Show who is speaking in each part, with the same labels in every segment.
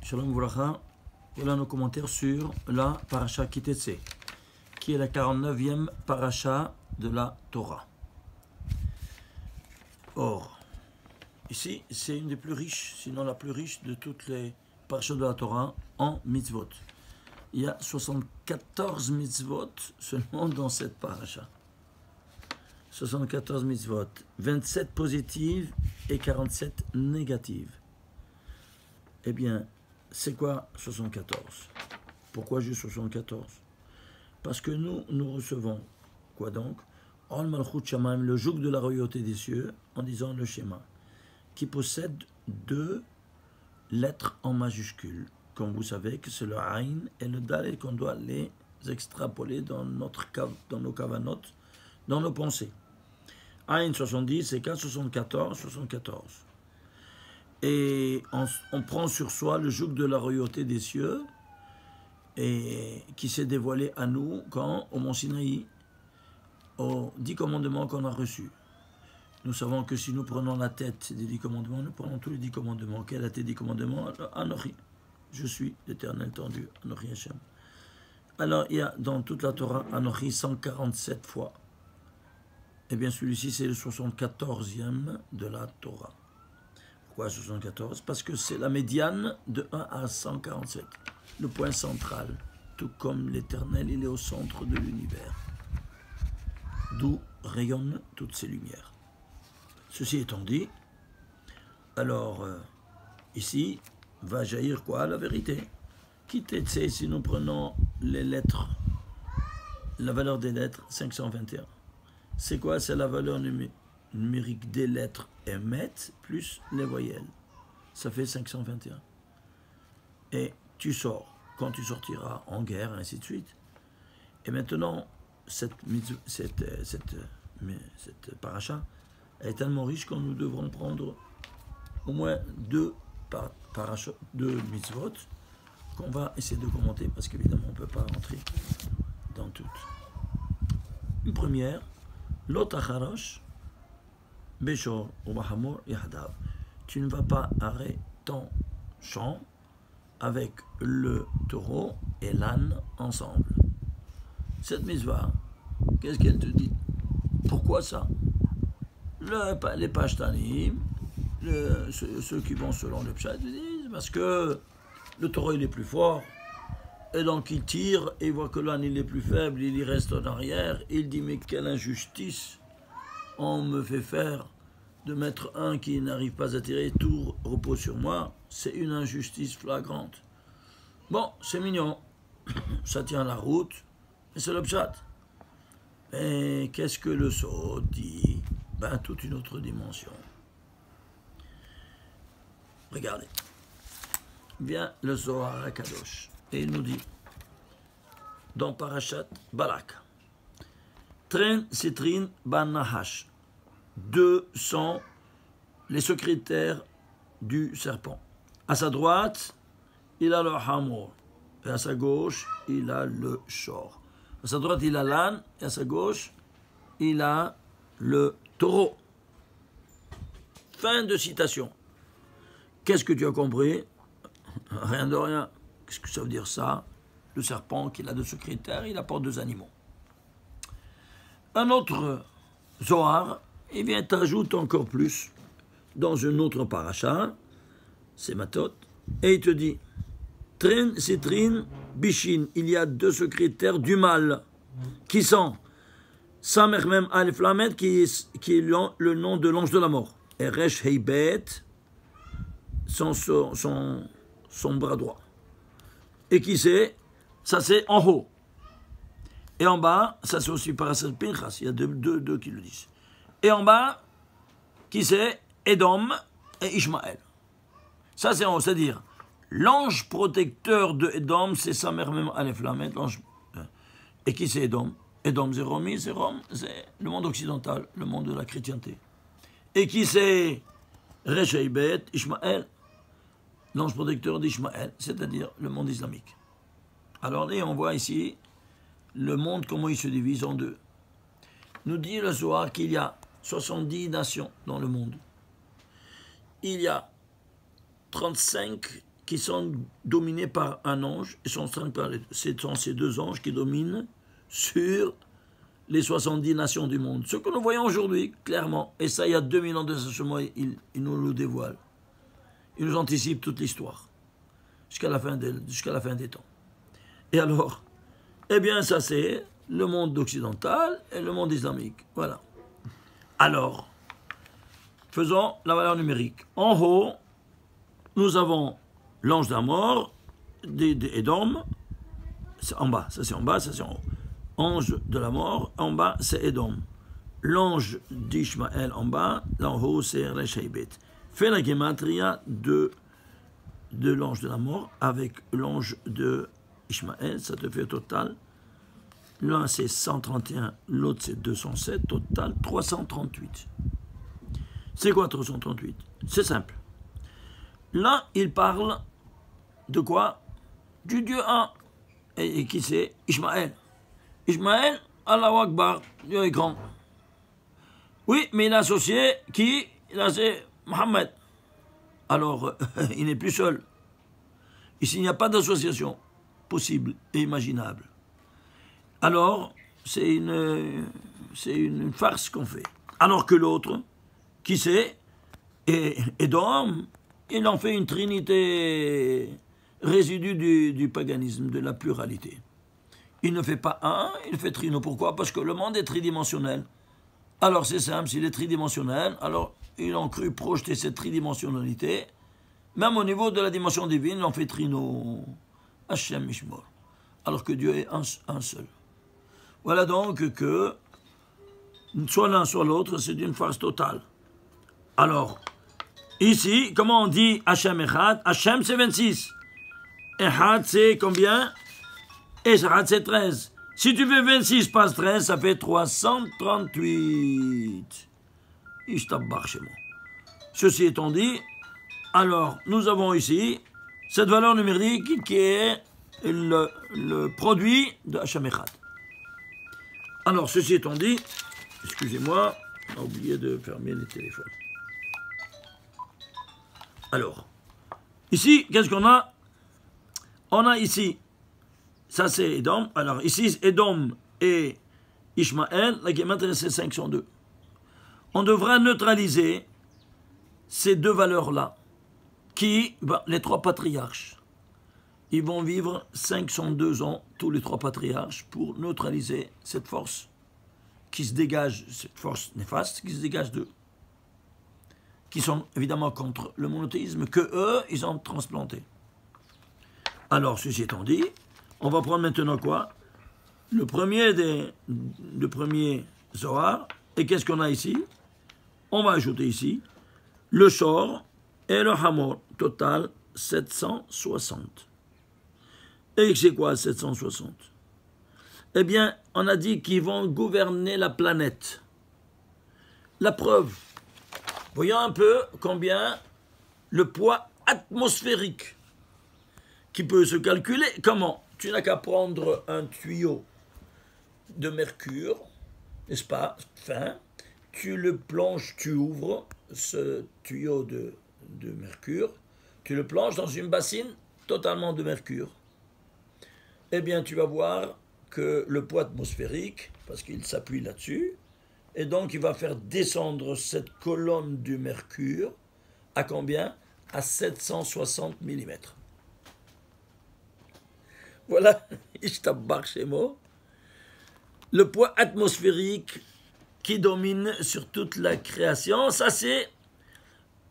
Speaker 1: Shalom Vuracha. Voilà nos commentaires sur la paracha Kitetse, qui est la 49e paracha de la Torah. Or, ici, c'est une des plus riches, sinon la plus riche de toutes les parachas de la Torah en mitzvot. Il y a 74 mitzvot seulement dans cette paracha. 74 mitzvot, 27 positives et 47 négatives. Eh bien, c'est quoi 74? Pourquoi juste 74? Parce que nous recevons, quoi donc? Ol Malchut Shamayim, le joug de la royauté des cieux, en disant le schéma, qui possède 2 lettres en majuscules. Comme vous savez que c'est le Aïn et le Dal et qu'on doit les extrapoler dans nos kavanot, dans nos pensées. Aïn 70, c'est 4, 74, 74. Et on prend sur soi le joug de la royauté des cieux et qui s'est dévoilé à nous quand, au Mont Sinaï, aux 10 commandements qu'on a reçus. Nous savons que si nous prenons la tête des 10 commandements, nous prenons tous les 10 commandements. Quel a été 10 commandements? Anochi. Je suis l'Éternel ton Dieu. Anochi Hashem. Alors, il y a dans toute la Torah Anochi 147 fois. Eh bien, celui-ci, c'est le 74e de la Torah. Pourquoi 74? Parce que c'est la médiane de 1 à 147. Le point central. Tout comme l'Éternel, il est au centre de l'univers. D'où rayonnent toutes ces lumières. Ceci étant dit, alors, ici, va jaillir quoi? La vérité. Kitetse, si nous prenons les lettres, la valeur des lettres, 521. C'est quoi? C'est la valeur numérique des lettres Emet plus les voyelles. Ça fait 521. Et tu sors, quand tu sortiras en guerre, ainsi de suite. Et maintenant, cette paracha est tellement riche que nous devrons prendre au moins 2 mitzvot qu'on va essayer de commenter parce qu'évidemment on ne peut pas rentrer dans toutes. Une première, l'otacharosh beshor ou bahamor yahdav. Tu ne vas pas arrêter ton champ avec le taureau et l'âne ensemble. Cette mitzvah, qu'est-ce qu'elle te dit? Pourquoi ça? Les pashtanim, ceux qui vont selon le pshat, disent parce que le taureau il est plus fort, et donc il tire, et il voit que l'âne il est plus faible, il y reste en arrière, il dit mais quelle injustice on me fait faire de mettre un qui n'arrive pas à tirer, tout repose sur moi, c'est une injustice flagrante. Bon, c'est mignon, ça tient la route, mais c'est le pshat. Et qu'est-ce que le Sod dit? Ben, toute une autre dimension. Regardez. Vient le Zohar HaKadosh et il nous dit, dans Parashat Balak, Tren Sitrin Ban Nahash, 2 sont les secrétaires du serpent. À sa droite, il a le Hamor, et à sa gauche, il a le Shor. À sa droite, il a l'âne, et à sa gauche, il a le taureau. Fin de citation. Qu'est-ce que tu as compris? Rien de rien. Qu'est-ce que ça veut dire ça? Le serpent qu'il a de secrétaire, il apporte 2 animaux. Un autre Zohar, il vient t'ajouter encore plus dans une autre paracha, c'est Matot, et il te dit Trin, Citrin, Bishin, il y a 2 secrétaires du mal, qui sont Samermem Alef Lamed, qui est le nom de l'ange de la mort, et Resh Heibet, son bras droit. Et qui c'est? Ça c'est en haut. Et en bas, ça c'est aussi Parashat Pinchas, il y a deux qui le disent. Et en bas, qui c'est? Edom et Ishmaël. Ça c'est en haut, c'est-à-dire l'ange protecteur de Edom, c'est Samermem Alef Lamed, l'ange. Et qui c'est Edom? Edom c'est Romi, c'est Rome, c'est le monde occidental, le monde de la chrétienté. Et qui c'est Resh Heibet, Ishmaël, l'ange protecteur d'Ishmaël, c'est-à-dire le monde islamique. Alors là, on voit ici le monde, comment il se divise en 2. Nous dit le Zohar qu'il y a 70 nations dans le monde. Il y a 35 qui sont dominés par un ange, et sont ces deux anges qui dominent sur les 70 nations du monde. Ce que nous voyons aujourd'hui, clairement, et ça il y a 2000 ans de ce mois, il nous le dévoile. Il nous anticipe toute l'histoire, jusqu'à la fin des temps. Et alors, eh bien ça c'est le monde occidental et le monde islamique. Voilà. Alors, faisons la valeur numérique. En haut, nous avons l'ange de la mort, d'Édom, en bas, ça c'est en bas, ça c'est en haut. Ange de la mort, en bas c'est Édom. L'ange d'Ishmaël en bas, en haut c'est Reshaibet. Fais la gematria de l'ange de la mort avec l'ange de Ishmaël, ça te fait au total. L'un c'est 131, l'autre c'est 207, total 338. C'est quoi 338? C'est simple. Là, il parle de quoi? Du Dieu un. Et qui c'est? Ishmaël. Ishmaël, Allahu Akbar, Dieu est grand. Oui, mais il a associé qui? Il a associé Mohammed. Alors, il n'est plus seul. Ici, il n'y a pas d'association possible et imaginable. Alors, c'est une farce qu'on fait. Alors que l'autre, qui c'est? Édom, il en fait une trinité résidu du paganisme, de la pluralité. Il ne fait pas un, il fait trino. Pourquoi? Parce que le monde est tridimensionnel. Alors c'est simple, s'il est tridimensionnel, alors ils ont cru projeter cette tridimensionnalité, même au niveau de la dimension divine, ils ont fait trino, Hachem Mishmor. Alors que Dieu est un seul. Voilà donc que, soit l'un soit l'autre, c'est une farce totale. Alors, ici, comment on dit Hachem Echad? Hachem c'est 26. Echad c'est combien? Echad c'est 13. Si tu fais 26 passe 13, ça fait 338. Ishtabbar chez moi. Ceci étant dit, alors nous avons ici cette valeur numérique qui est le produit de Hachem Echad. Alors ceci étant dit, excusez-moi, on a oublié de fermer les téléphones. Alors, ici, qu'est-ce qu'on a? On a ici, ça c'est Édom. Alors ici, Édom et Ishmaël, la gematria c'est 502. On devra neutraliser ces deux valeurs-là, qui, les trois patriarches, ils vont vivre 502 ans, tous les trois patriarches, pour neutraliser cette force qui se dégage, cette force néfaste qui se dégage d'eux, qui sont évidemment contre le monothéisme, que eux, ils ont transplanté. Alors, ceci étant dit, on va prendre maintenant quoi? Le premier Zohar, et qu'est-ce qu'on a ici? On va ajouter ici le Shor et le Hamor, total 760. Et c'est quoi 760? Eh bien, on a dit qu'ils vont gouverner la planète. La preuve, voyons un peu combien le poids atmosphérique qui peut se calculer. Comment? Tu n'as qu'à prendre un tuyau de mercure, n'est-ce pas, fin, tu le plonges, tu ouvres ce tuyau de mercure, tu le plonges dans une bassine totalement de mercure. Eh bien, tu vas voir que le poids atmosphérique, parce qu'il s'appuie là-dessus, et donc il va faire descendre cette colonne du mercure à combien? À 760 mm. Voilà, Ishtabbar Shemo, le poids atmosphérique qui domine sur toute la création. Ça c'est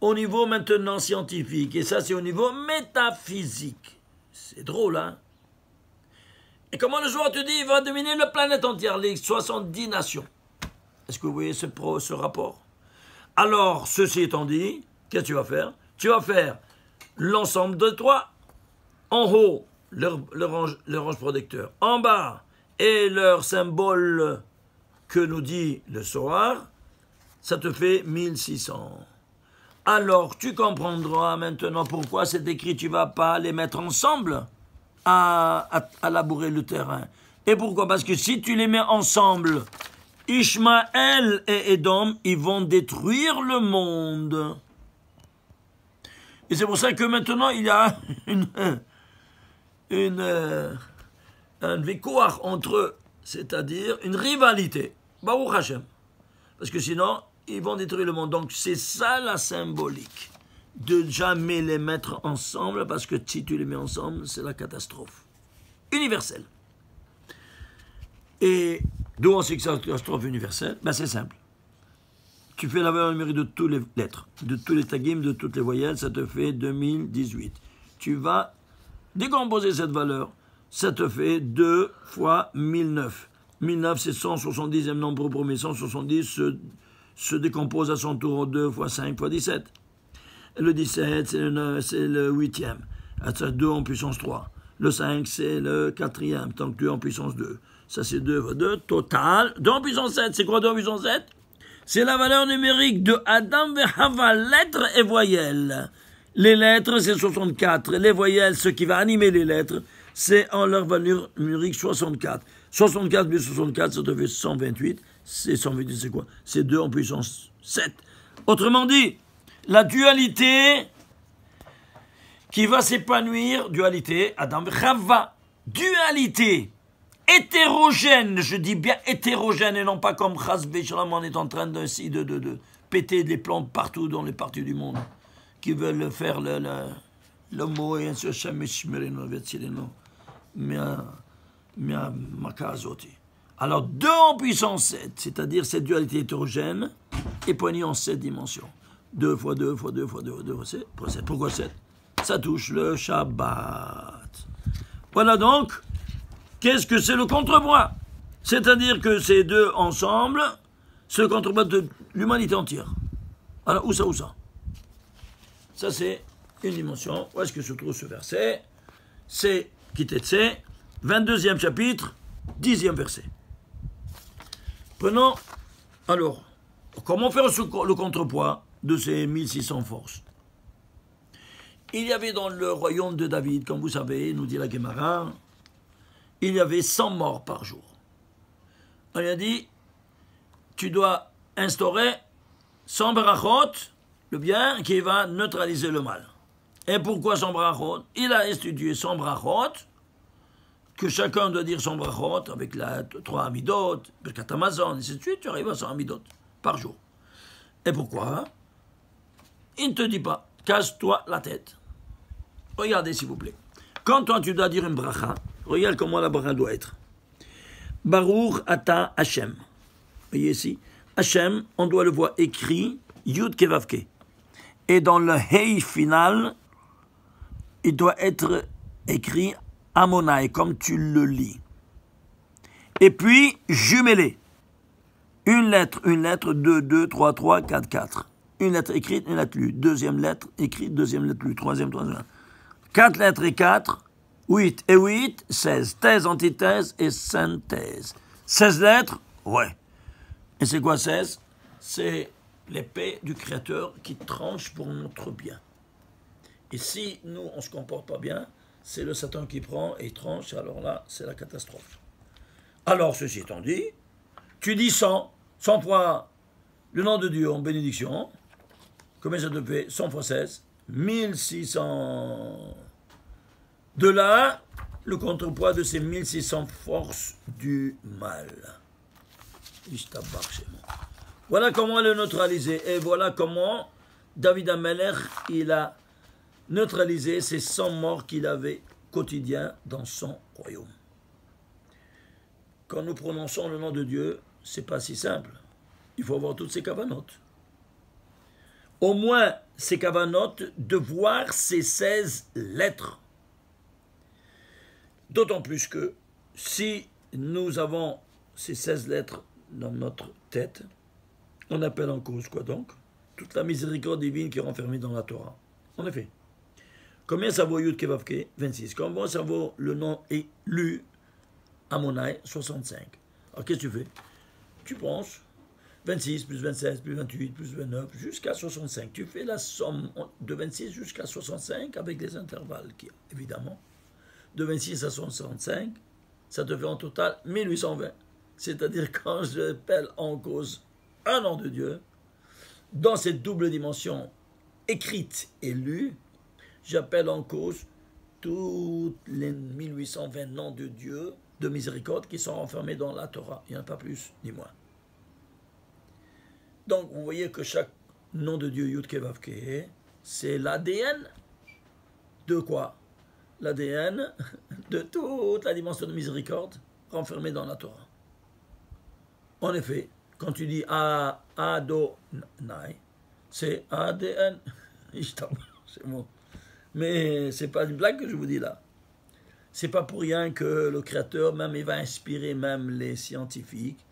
Speaker 1: au niveau maintenant scientifique, et ça c'est au niveau métaphysique. C'est drôle, hein? Et comment le joueur te dit, il va dominer la planète entière, les 70 nations. Est-ce que vous voyez ce rapport? Alors, ceci étant dit, qu'est-ce que tu vas faire? Tu vas faire l'ensemble de toi, en haut, leur ange protecteur, en bas, et leur symbole que nous dit le Zohar, ça te fait 1600. Alors, tu comprendras maintenant pourquoi c'est écrit, tu ne vas pas les mettre ensemble à labourer le terrain. Et pourquoi? Parce que si tu les mets ensemble, Ishmaël et Édom, ils vont détruire le monde. Et c'est pour ça que maintenant, il y a un victoire entre eux, c'est-à-dire une rivalité. Baruch Hashem. Parce que sinon, ils vont détruire le monde. Donc, c'est ça la symbolique. De jamais les mettre ensemble, parce que si tu les mets ensemble, c'est la catastrophe. Universelle. Et d'où on sait que c'est la catastrophe universelle? Ben, c'est simple. Tu fais la valeur numérique de toutes les lettres, de tous les tagim, de toutes les voyelles, ça te fait 2018. Tu vas décomposer cette valeur, ça te fait 2 fois 1009. 1009, c'est 170e nombre premier. 170 se décompose à son tour en 2 fois 5 fois 17. Le 17, c'est le 8e. 2 en puissance 3. Le 5, c'est le 4e, donc 2 en puissance 2. Ça, c'est 2 fois 2. Total, 2 en puissance 7. C'est quoi 2 en puissance 7? C'est la valeur numérique de Adam et Hava, lettres et voyelles. Les lettres, c'est 64. Les voyelles, ce qui va animer les lettres, c'est en leur valeur numérique 64. 64 plus 64, ça te fait 128. C'est 128, c'est quoi? C'est 2 en puissance 7. Autrement dit, la dualité qui va s'épanouir, dualité, Adam et Hava, dualité hétérogène, je dis bien hétérogène et non pas comme Chasvé Shalom, on est en train de péter des plantes partout dans les parties du monde qui veulent faire le mot et ainsi alors 2 en puissance 7, c'est-à-dire cette dualité hétérogène épanouie en 7 dimensions. 2 fois 2 fois 2 fois 2 fois 2 fois 7. Pourquoi 7? Ça touche le Shabbat. Voilà donc. Qu'est-ce que c'est le contrepoids? C'est-à-dire que ces deux ensemble, c'est le contrepoids de l'humanité entière. Alors, où ça? Ça, c'est une dimension. Où est-ce que se trouve ce verset? C'est Kitetse, 22e chapitre, 10e verset. Prenons, alors, comment faire le contrepoids de ces 1600 forces? Il y avait dans le royaume de David, comme vous savez, nous dit la Gemara, il y avait 100 morts par jour. On lui a dit, tu dois instaurer 100 brachot, le bien, qui va neutraliser le mal. Et pourquoi 100 brachot? Il a institué 100 brachot, que chacun doit dire 100 brachot, avec 3 amidot, Birkat Hamazon, et ainsi de suite, tu arrives à 100 amidot par jour. Et pourquoi? Il ne te dit pas, casse-toi la tête. Regardez s'il vous plaît. Quand toi tu dois dire une bracha, regarde comment la bracha doit être. Baruch ata Hashem. Voyez ici. Hashem, on doit le voir écrit Yud Kevavke. Et dans le Hei final, il doit être écrit Amonai, comme tu le lis. Et puis, jumelé. Une lettre, 2, 2, 3, 3, 4, 4. Une lettre écrite, une lettre lue. Deuxième lettre écrite, deuxième lettre lue. Troisième. 4 lettres et 4, 8 et 8, 16. Thèse, antithèse et synthèse. 16 lettres, ouais. Et c'est quoi 16? C'est l'épée du Créateur qui tranche pour notre bien. Et si nous, on ne se comporte pas bien, c'est le Satan qui prend et tranche, alors là, c'est la catastrophe. Alors, ceci étant dit, tu dis 100 fois le nom de Dieu en bénédiction, combien ça te fait? 100 fois 16, 1600. De là, le contrepoids de ces 1600 forces du mal. Voilà comment le neutraliser. Et voilà comment David Ameler, il a neutralisé ces 100 morts qu'il avait quotidiens dans son royaume. Quand nous prononçons le nom de Dieu, c'est pas si simple. Il faut avoir toutes ces cavanotes. Au moins, ces cavanotes de voir ces 16 lettres. D'autant plus que si nous avons ces 16 lettres dans notre tête, on appelle en cause quoi donc? Toute la miséricorde divine qui est renfermée dans la Torah. En effet. Combien ça vaut Yud Kevavke? 26. Combien ça vaut le nom élu Amonai? 65. Alors qu'est-ce que tu fais? Tu penses 26 plus 26 plus 28 plus 29 jusqu'à 65. Tu fais la somme de 26 jusqu'à 65 avec des intervalles qui, évidemment, de 26 à 65, ça te fait en total 1820. C'est-à-dire quand je appelle en cause un nom de Dieu, dans cette double dimension écrite et lue, j'appelle en cause tous les 1820 noms de Dieu, de miséricorde, qui sont renfermés dans la Torah. Il n'y en a pas plus ni moins. Donc, vous voyez que chaque nom de Dieu, Yud Ke Vav Ke, c'est l'ADN de quoi? L'ADN de toute la dimension de miséricorde renfermée dans la Torah. En effet, quand tu dis Adonai, c'est ADN. C'est bon. Mais c'est pas une blague que je vous dis là. C'est pas pour rien que le Créateur, même, il va inspirer même les scientifiques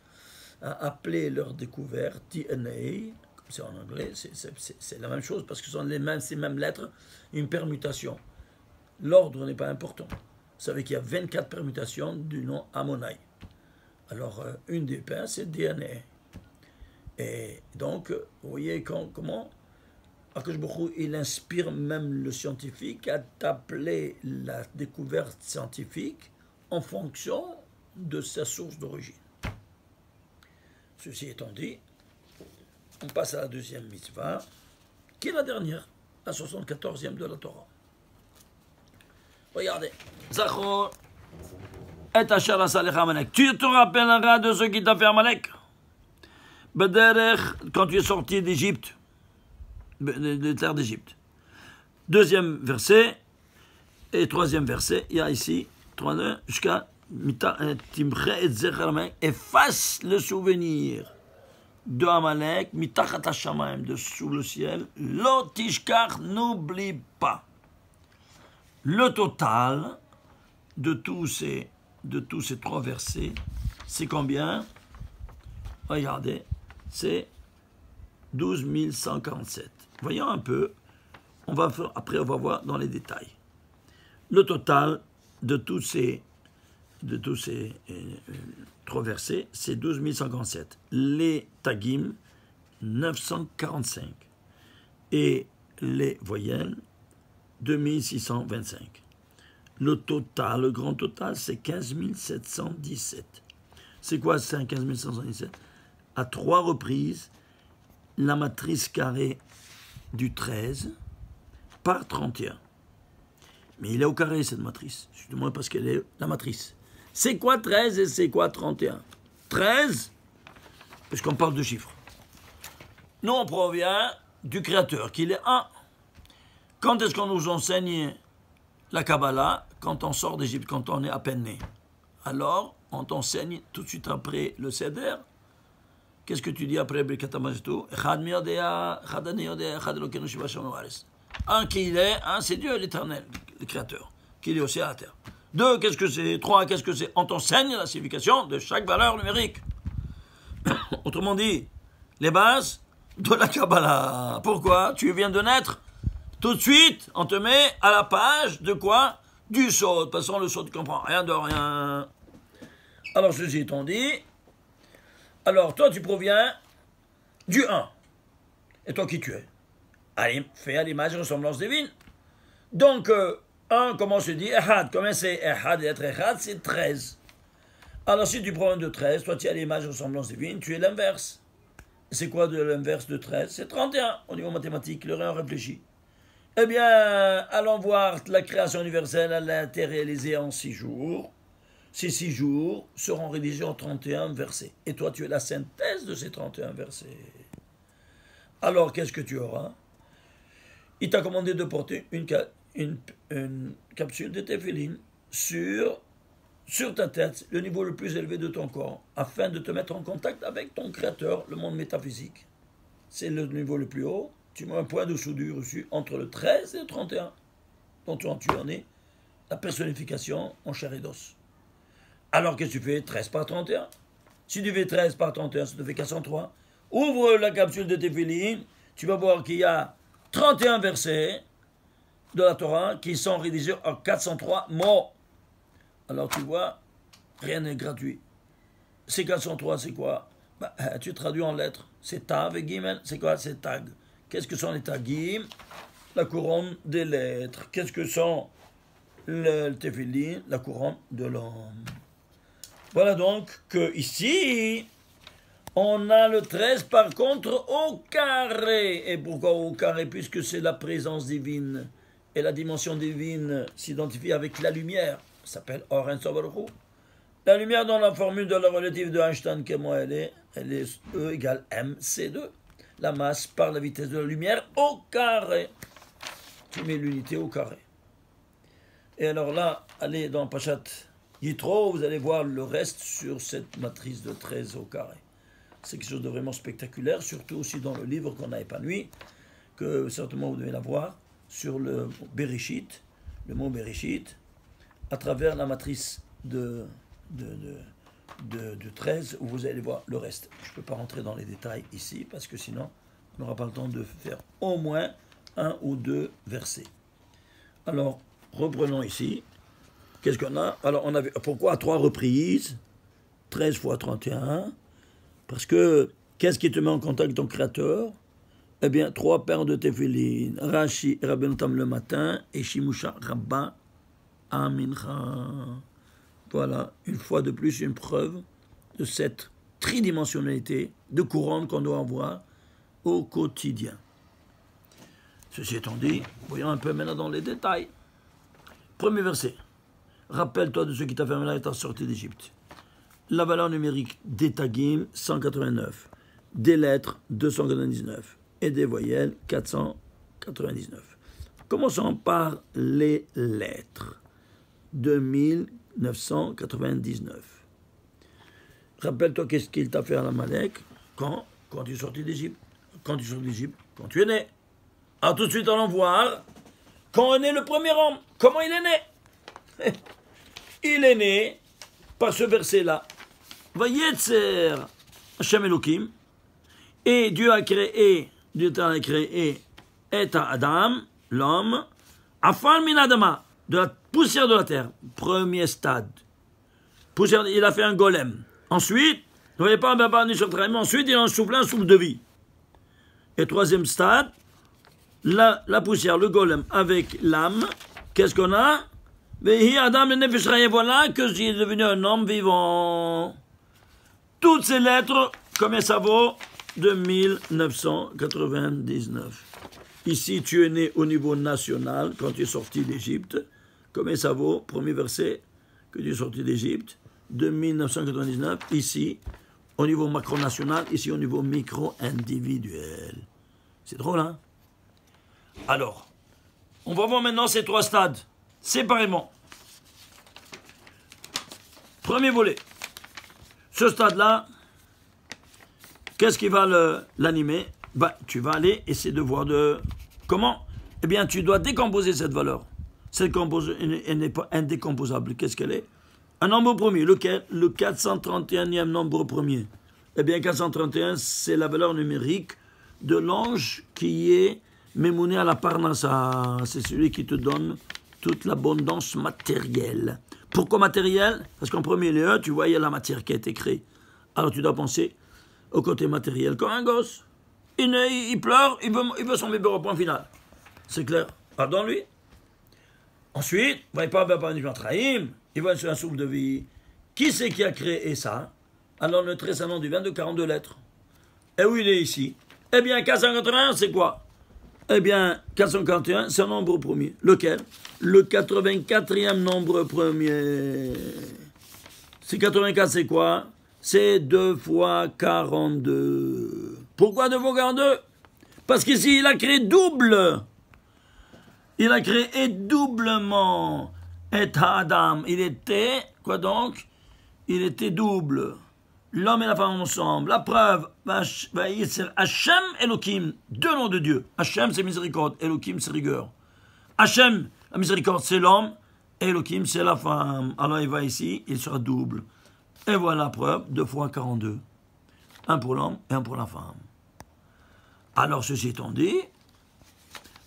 Speaker 1: à appeler leur découverte DNA, comme c'est en anglais, c'est la même chose, parce que ce sont ces mêmes lettres, une permutation. L'ordre n'est pas important. Vous savez qu'il y a 24 permutations du nom Ammonai. Alors, une des pains, c'est DNA. Et donc, vous voyez comment Akadosh Baruch Hu, il inspire même le scientifique à appeler la découverte scientifique en fonction de sa source d'origine. Ceci étant dit, on passe à la deuxième mitzvah, qui est la dernière, la 74e de la Torah. Regardez. Zachor et Asher asa lecha Amalek. Tu te rappelleras de ce qui t'a fait Amalek. Bederech, quand tu es sorti d'Égypte, de terre d'Égypte. Deuxième verset et troisième verset, il y a ici, 3-2, jusqu'à efface le souvenir de Amalek, mitachat hashamayim, de sous le ciel, lo tishkar, n'oublie pas. Le total de tous ces trois versets, c'est combien? Regardez, c'est 12 147. Voyons un peu, après on va voir dans les détails. Le total de tous ces trois versets, c'est 12 147. Les tagim, 945. Et les voyelles, 2625. Le total, le grand total, c'est 15 717. C'est quoi ça, 15 717? À 3 reprises, la matrice carrée du 13 par 31. Mais il est au carré, cette matrice. Justement parce qu'elle est la matrice. C'est quoi 13 et c'est quoi 31? 13, puisqu'on parle de chiffres. Nous, on provient du Créateur, qu'il est 1. Quand est-ce qu'on nous enseigne la Kabbalah? Quand on sort d'Égypte, quand on est à peine né. Alors, on t'enseigne tout de suite après le Seder. Qu'est-ce que tu dis après Birkat Hamazon? Un qui il est, c'est Dieu l'Éternel, le Créateur, qui est aussi à la terre. 2, qu'est-ce que c'est? 3, qu'est-ce que c'est? On t'enseigne la signification de chaque valeur numérique. Autrement dit, les bases de la Kabbalah. Pourquoi? Tu viens de naître. Tout de suite, on te met à la page de quoi? Du Sod. De toute façon, le Sod ne comprend rien de rien. Alors, ceci étant dit, alors toi, tu proviens du 1. Et toi, qui tu es? Allez, fais à l'image et ressemblance divine. Donc, 1, comment se dit? Ehad. Comment c'est Ehad et être Ehad? C'est 13. Alors, si tu prends de 13, toi, tu es à l'image et ressemblance divine, tu es l'inverse. C'est quoi de l'inverse de 13? C'est 31 au niveau mathématique. Le rien réfléchi. Eh bien, allons voir la création universelle, elle a été réalisée en 6 jours. Ces 6 jours seront rédigés en 31 versets. Et toi, tu es la synthèse de ces 31 versets. Alors, qu'est-ce que tu auras? Il t'a commandé de porter une capsule de téphiline sur ta tête, le niveau le plus élevé de ton corps, afin de te mettre en contact avec ton Créateur, le monde métaphysique. C'est le niveau le plus haut. Tu mets un point de soudure dessus entre le 13 et le 31, dont tu en es la personnification en chair et d'os. Alors qu'est-ce que tu fais? 13 par 31. Si tu fais 13 par 31, ça te fait 403. Ouvre la capsule de téphiline, tu vas voir qu'il y a 31 versets de la Torah qui sont rédigés en 403 mots. Alors tu vois, rien n'est gratuit. Ces 403, c'est quoi? Tu traduis en lettres. C'est Tav et Gimel. C'est quoi? C'est Tag. Qu'est-ce que sont les Tagim? La couronne des lettres. Qu'est-ce que sont le Tefillin? La couronne de l'homme. Voilà donc que ici, on a le 13 par contre au carré. Et pourquoi au carré? Puisque c'est la présence divine et la dimension divine s'identifie avec la lumière, ça s'appelle Or Ein Sof Baruch Hu. La lumière dans la formule de la relative de Einstein, comment elle est E égale mc2. La masse par la vitesse de la lumière au carré. Tu mets l'unité au carré. Et alors là, allez dans Pachat Yitro, vous allez voir le reste sur cette matrice de 13 au carré. C'est quelque chose de vraiment spectaculaire, surtout aussi dans le livre qu'on a épanoui, que certainement vous devez l'avoir, sur le Bereshit, le mot Bereshit, à travers la matrice de 13, où vous allez voir le reste. Je ne peux pas rentrer dans les détails ici, parce que sinon, on n'aura pas le temps de faire au moins un ou deux versets. Alors, reprenons ici. Qu'est-ce qu'on a? Alors, on avait, pourquoi à 3 reprises 13 fois 31? Parce que, qu'est-ce qui te met en contact avec ton Créateur? Eh bien, 3 paires de téphilines, Rashi et Rabbeinu Tam le matin, et Shimusha Rabba Amincha. Voilà, une fois de plus, une preuve de cette tridimensionnalité de couronne qu'on doit avoir au quotidien. Ceci étant dit, voyons un peu maintenant dans les détails. Premier verset. Rappelle-toi de ce qui t'a fait malheur et t'a sorti d'Égypte. La valeur numérique des tagim, 189. Des lettres, 299. Et des voyelles, 499. Commençons par les lettres. 2999. Rappelle-toi qu'est-ce qu'il t'a fait à l'Amalek quand tu es sorti d'Égypte. Quand tu es sorti d'Égypte, quand tu es né. Alors tout de suite, allons voir quand est né le premier homme. Comment il est né? Il est né par ce verset-là. Vayetzer Hashem Elokim. Et Dieu a créé et Adam, l'homme, Afal min Adama, de la poussière de la terre. Premier stade. Poussière, il a fait un golem. Ensuite, ne voyez pas, ensuite il en souffle un souffle de vie. Et troisième stade, la poussière, le golem avec l'âme. Qu'est-ce qu'on a? Adam le nefesh chaya, voilà que j'ai devenu un homme vivant. Toutes ces lettres, combien ça vaut? 2999. Ici, tu es né au niveau national quand tu es sorti d'Égypte. Combien ça vaut? Premier verset, que tu es sorti d'Égypte. 2999. Ici, au niveau macro-national. Ici, au niveau micro-individuel. C'est drôle, hein? Alors, on va voir maintenant ces 3 stades, séparément. Premier volet. Ce stade-là, qu'est-ce qui va l'animer? Tu vas aller essayer de voir comment. Eh bien, tu dois décomposer cette valeur. Cette composée, elle n'est pas indécomposable. Qu'est-ce qu'elle est? Un nombre premier. Lequel? Le 431e nombre premier. Eh bien, 431, c'est la valeur numérique de l'ange qui est mémouné à la Parnassa. C'est celui qui te donne toute l'abondance matérielle. Pourquoi matérielle? Parce qu'en premier lieu, tu vois, il y a la matière qui a été créée. Alors tu dois penser au côté matériel comme un gosse. Il pleure, il veut son bébé au point final. C'est clair? Pardonne-lui. Ensuite, il va sur un souffle de vie. Qui c'est qui a créé ça? Alors le tressanon du vin de 42 lettres. Et où il est ici? Eh bien, 481, c'est quoi? Eh bien, 441, c'est un nombre premier. Lequel? Le 84e nombre premier. C'est 84, c'est quoi? C'est 2 fois 42. Pourquoi 2 fois 42? Parce qu'ici, il a créé double. Il a créé doublement. Et Adam, il était, quoi donc? Il était double. L'homme et la femme ensemble. La preuve, Hachem, Elohim, 2 noms de Dieu. Hachem, c'est miséricorde. Elohim, c'est rigueur. Hachem, la miséricorde, c'est l'homme. Elohim, c'est la femme. Alors il va ici, il sera double. Et voilà la preuve, 2 fois 42. Un pour l'homme et un pour la femme. Alors ceci étant dit,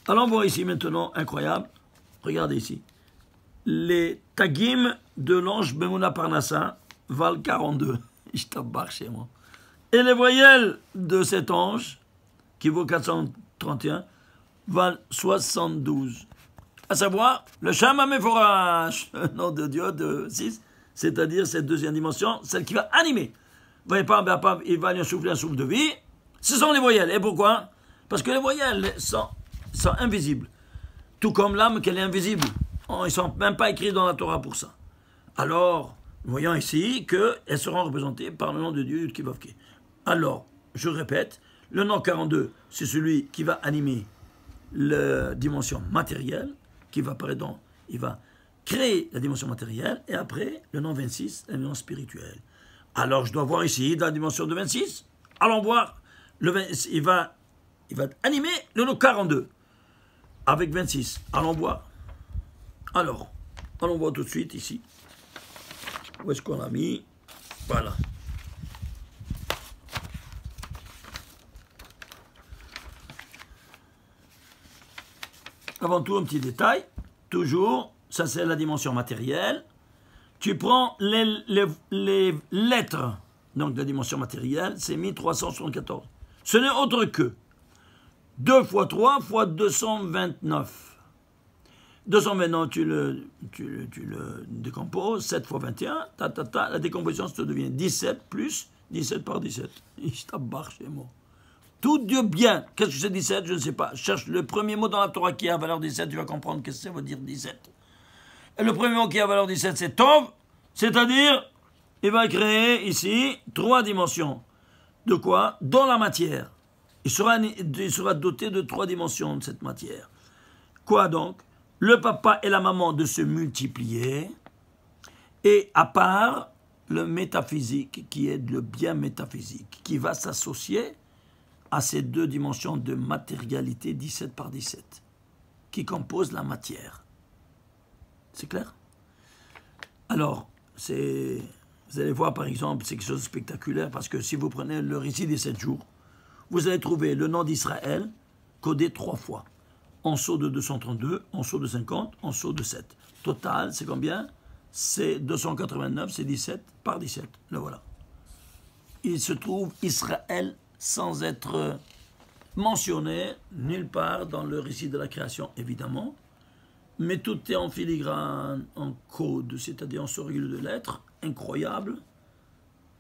Speaker 1: allons voir ici maintenant, incroyable. Regardez ici. Les tagim de l'ange Bemouna Parnassa valent 42. Je t'embarque chez moi. Et les voyelles de cet ange, qui vaut 431, valent 72. À savoir, le Shama Meforash, le nom de Dieu de 6, c'est-à-dire cette deuxième dimension, celle qui va animer. Vous voyez pas, il va lui souffler un souffle de vie. Ce sont les voyelles. Et pourquoi? Parce que les voyelles sont invisibles. Tout comme l'âme qu'elle est invisible. Oh, ils ne sont même pas écrits dans la Torah pour ça. Alors, voyons ici qu'elles seront représentées par le nom de Dieu qui va. Alors, je répète, le nom 42, c'est celui qui va animer la dimension matérielle, qui va apparaître dans, il va créer la dimension matérielle, et après, le nom 26, la dimension spirituelle. Alors, je dois voir ici, dans la dimension de 26, allons voir, il va animer le nom 42, avec 26. Allons voir. Alors, allons voir tout de suite ici. Où est-ce qu'on l'a mis? Voilà. Avant tout, un petit détail. Toujours, ça c'est la dimension matérielle. Tu prends les lettres, donc de la dimension matérielle, c'est 1374. Ce n'est autre que 2 fois 3 fois 229. 229, tu le décomposes, 7 fois 21, la décomposition, ça te devient 17 plus 17 par 17. Je t'abarre chez moi. Tout Dieu bien. Qu'est-ce que c'est 17? Je ne sais pas. Cherche le premier mot dans la Torah qui a valeur 17, tu vas comprendre qu'est-ce que ça veut dire 17. Et le premier mot qui a valeur 17, c'est Tov, c'est-à-dire, il va créer ici 3 dimensions. De quoi? Dans la matière. Il sera doté de 3 dimensions de cette matière. Quoi donc? Le papa et la maman de se multiplier, et à part le métaphysique, qui est le bien métaphysique, qui va s'associer à ces 2 dimensions de matérialité 17 par 17, qui composent la matière. C'est clair? Alors, vous allez voir par exemple, c'est quelque chose de spectaculaire, parce que si vous prenez le récit des 7 jours, vous allez trouver le nom d'Israël codé 3 fois. En saut de 232, en saut de 50, en saut de 7. Total, c'est combien? C'est 289, c'est 17 par 17. Le voilà. Il se trouve Israël sans être mentionné nulle part dans le récit de la création, évidemment. Mais tout est en filigrane, en code, c'est-à-dire en sorgule de lettres, incroyable.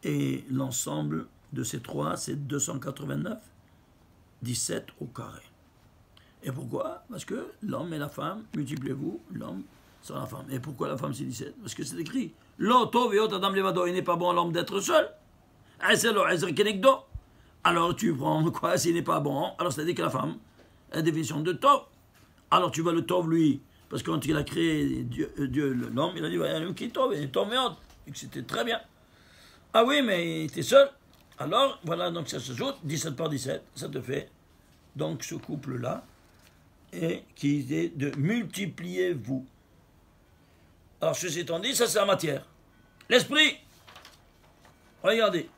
Speaker 1: Et l'ensemble de ces 3, c'est 289, 17 au carré. Et pourquoi? Parce que l'homme et la femme, multipliez-vous, l'homme sera la femme. Et pourquoi la femme c'est 17? Parce que c'est écrit. L'auto veot adam levado, il n'est pas bon à l'homme d'être seul. Alors tu prends quoi? S'il n'est pas bon, alors c'est-à-dire que la femme, la définition de tov. Alors tu vois le tov, lui, parce que quand il a créé Dieu l'homme, il a dit, il est tov, il est tov meot. Et que c'était très bien. Ah oui, mais il était seul. Alors, voilà, donc ça s'ajoute, 17 par 17, ça te fait, donc ce couple-là, et qui est de multipliez-vous. Alors, ceci étant dit, ça c'est la matière. L'esprit, regardez.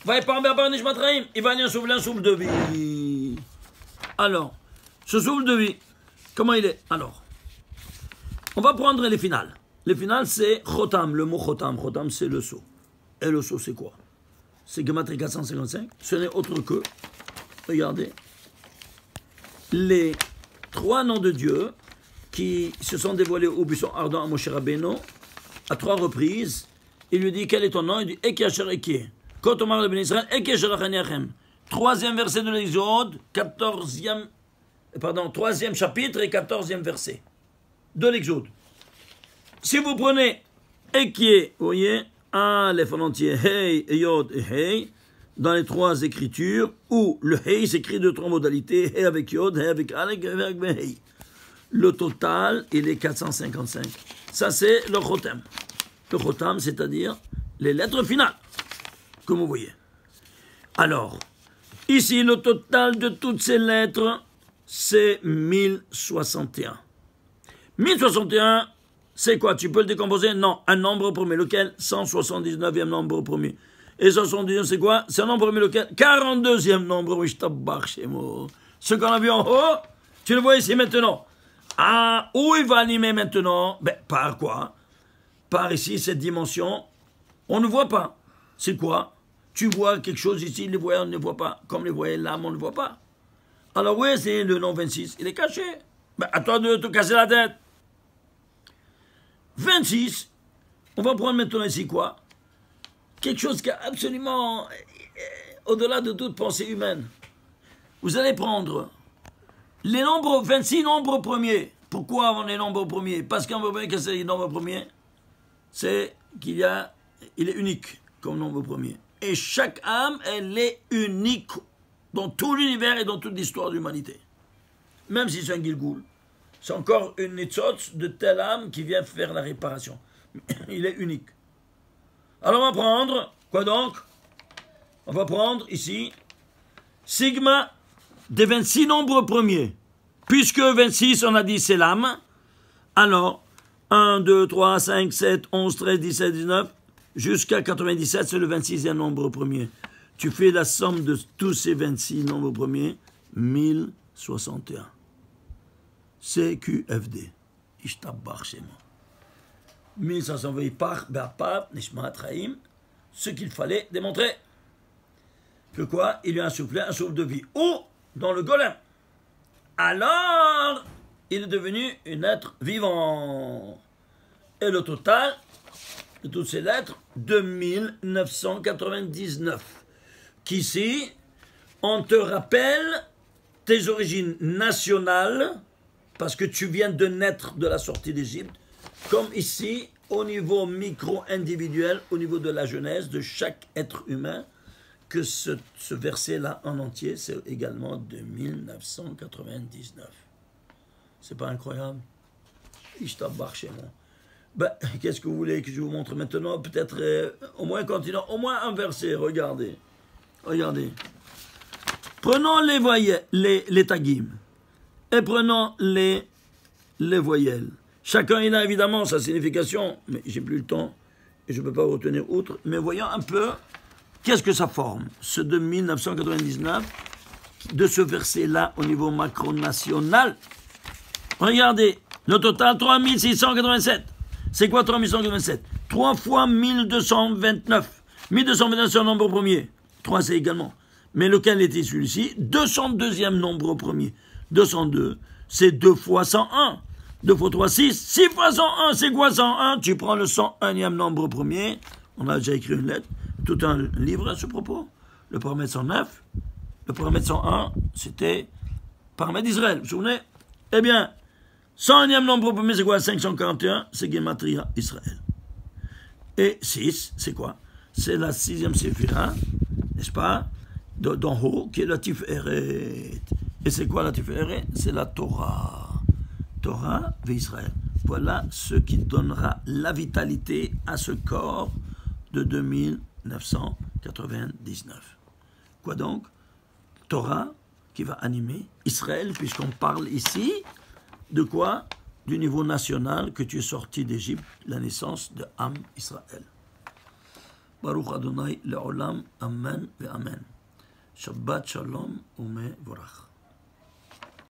Speaker 1: Il va y souffler un souffle de vie. Alors, ce souffle de vie, comment il est? Alors, on va prendre les finales. Les finales, c'est chotam, le mot chotam. Chotam, c'est le sceau. Et le sceau, c'est quoi? C'est Gematria 455. Ce n'est autre que, regardez, les 3 noms de Dieu qui se sont dévoilés au buisson ardent à Moshe Rabbeinu à 3 reprises. Il lui dit, quel est ton nom? Il dit, Eki Asher Eki. Kotomar le Ben Israël, Eki Asher Achem. 3e verset de l'Exode, 3e chapitre et 14e verset de l'Exode. Si vous prenez Eki, vous voyez, Aleph en entier, Hey, Yod et Hey, dans les 3 écritures, où le Hey s'écrit de 3 modalités, Hey avec Yod, Hey avec Aleph, Hey avec Hey. Le total, il est 455. Ça, c'est le Chotam. Le Chotam, c'est-à-dire les lettres finales, comme vous voyez. Alors, ici, le total de toutes ces lettres, c'est 1061. 1061, c'est quoi? Tu peux le décomposer? Non, un nombre premier, lequel? 179e nombre premier. Et 179, c'est quoi? C'est un nombre premier, lequel? 42e nombre, oui, je t'abarre chez moi. Ce qu'on a vu en haut, tu le vois ici maintenant. Ah, où il va animer maintenant? Ben, par quoi? Par ici, cette dimension, on ne voit pas. C'est quoi? Tu vois quelque chose ici, les voyants ne voient pas. Comme les voyants l'âme, on ne voit pas. Alors oui, c'est le nom 26, il est caché. Ben, à toi de te casser la tête. 26, on va prendre maintenant ici quoi? Quelque chose qui est absolument au-delà de toute pensée humaine. Vous allez prendre Les nombres, 26 nombres premiers. Pourquoi on les nombres premiers? Parce qu'en premier, qu'est-ce que c'est les nombres premiers? C'est qu'il il est unique comme nombre premier. Et chaque âme, elle est unique dans tout l'univers et dans toute l'histoire de l'humanité. Même si c'est un Gilgoul. C'est encore une nitzotz de telle âme qui vient faire la réparation. Il est unique. Alors on va prendre, quoi donc? On va prendre ici, sigma des 26 nombres premiers. Puisque 26, on a dit, c'est l'âme, alors 1, 2, 3, 5, 7, 11, 13, 17, 19, jusqu'à 97, c'est le 26e nombre premier. Tu fais la somme de tous ces 26 nombres premiers, 1061. CQFD. Ishtabbar chez moi. 1520 par Bapap, Nishma Traim, ce qu'il fallait démontrer. Que quoi? Il lui a insoufflé un souffle de vie. Ou dans le golem. Alors, il est devenu un être vivant. Et le total de toutes ces lettres, 2999. Qu'ici, on te rappelle tes origines nationales, parce que tu viens de naître de la sortie d'Égypte, comme ici, au niveau micro-individuel, au niveau de la genèse de chaque être humain, que ce verset-là en entier, c'est également de 1999. C'est pas incroyable? Ishtabbar chez moi. Ben, qu'est-ce que vous voulez que je vous montre maintenant? Peut-être au moins continuons, au moins un verset, regardez. Regardez. Prenons les tagim et prenons les voyelles. Chacun il a évidemment sa signification, mais j'ai plus le temps et je ne peux pas retenir outre. Mais voyons un peu qu'est-ce que ça forme, ce de 1999, de ce verset-là au niveau macro-national. Regardez, le total 3687. C'est quoi 3687? 3 fois 1229. 1229 c'est un nombre premier. 3 c'est également. Mais lequel était celui-ci? 202e nombre premier. 202, c'est 2 fois 101. 2 fois 3, 6. 6 fois 101, c'est quoi 101? Tu prends le 101e nombre premier. On a déjà écrit une lettre. Tout un livre à ce propos. Le paramètre 109. Le paramètre 101, c'était paramètre d'Israël. Vous vous souvenez? Eh bien, 101e nombre premier, c'est quoi? 541, c'est Gematria Israël. Et 6, c'est quoi? C'est la 6e séphira, n'est-ce pas? D'en haut, qui est la Tiferet. Et c'est quoi la Tiferet? C'est la Torah. Torah d'Israël. Voilà ce qui donnera la vitalité à ce corps de 2999. Quoi donc? Torah qui va animer Israël, puisqu'on parle ici de quoi? Du niveau national que tu es sorti d'Égypte, la naissance de Am Israël. Baruch Adonai le'olam, amen ve amen. Shabbat shalom u'mevorach.